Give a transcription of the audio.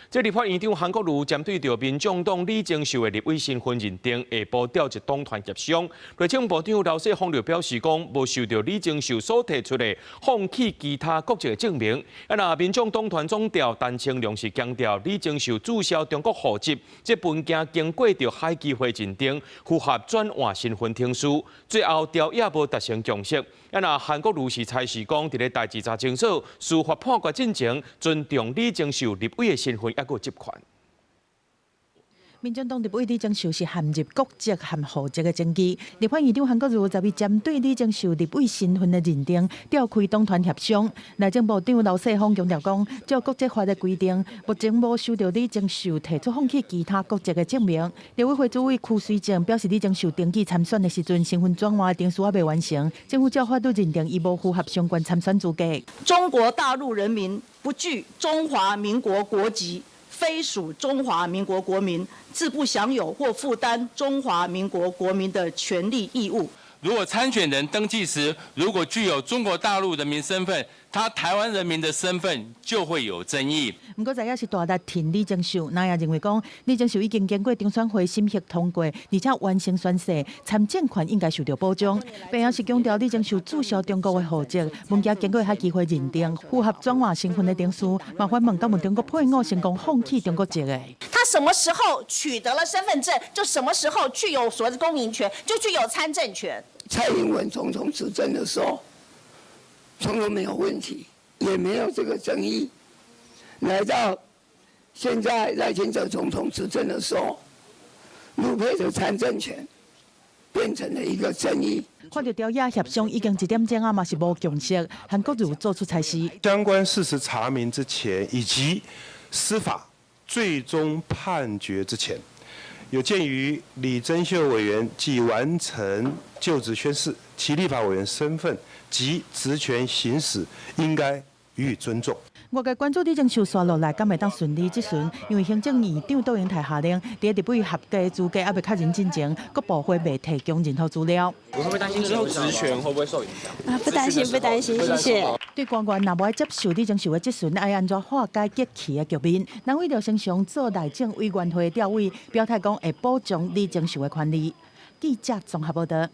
這立法院長韓國瑜針對着民眾黨李正秀的立委身份認定，下晡調集黨團協商。內政部長劉世芳就表示講，無受到李正秀所提出的放棄其他國籍的證明。那民眾黨團總調陳清良是強調，李正秀註銷中國戶籍，這文件經過着海基會認定，符合轉換身份程序。最後調也無達成共識。那韓國瑜是猜是講，佇個代志查清楚，司法判決進程，尊重李正秀立委的身份，還佫執權。民進黨立委李正秀是含入國籍含戶籍的爭議，立法院長韓國瑜昨日針對李正秀立委身份的認定，召開黨團協商。內政部長劉世芳強調講，照國際法的規定，目前無收到李正秀提出放棄其他國籍的證明。立委會主委邱水正表示，李正秀登記參選的時陣，身份轉換程序還未完成，政府照法律認定伊無符合相關參選資格。中國大陸人民不具中華民國國籍，非屬中華民國國民，自不享有或負擔中華民國國民的權利義務。如果參選人登記時，如果具有中國大陸人民身份，他台灣人民的身份就會有爭議。不過，知影是大力挺李正秀，那也認為講李正秀已經經過中選會審核通過，而且完成宣誓，參政權應該受到保障。並且是強調李正秀註銷中國的戶籍，文件經過海基會認定，符合轉換身份的定數。麻煩問到中國配偶成功放棄中國籍的。他什麼時候取得了身份證，就什麼時候具有所謂的公民權，就具有參政權。蔡英文總統執政的時候，從來沒有問題，也沒有這個爭議。來到現在賴清德總統執政的時候，陸配的參政權變成了一個爭議。看到調解協商已經1點鐘嘛是無共識，韓國瑜做出裁示。相關事實查明之前，以及司法最終判決之前，有鑑於李正秀委員既完成就職宣誓，其立法委員身份及職權行使應該予以尊重。外界關注李正秀刷落來，敢會當順利執行？因為行政院長杜英台下令，在立委合格資格還未確認之前，各部會未提供任何資料。會不會擔心之後職權會不會受影響？不擔心，不擔心，謝謝。對官員若無愛接受李正秀的質詢，愛安怎化解激氣的局面？南委廖先祥做內政委員會調委表態講，會保障李正秀的權利。記者綜合報道。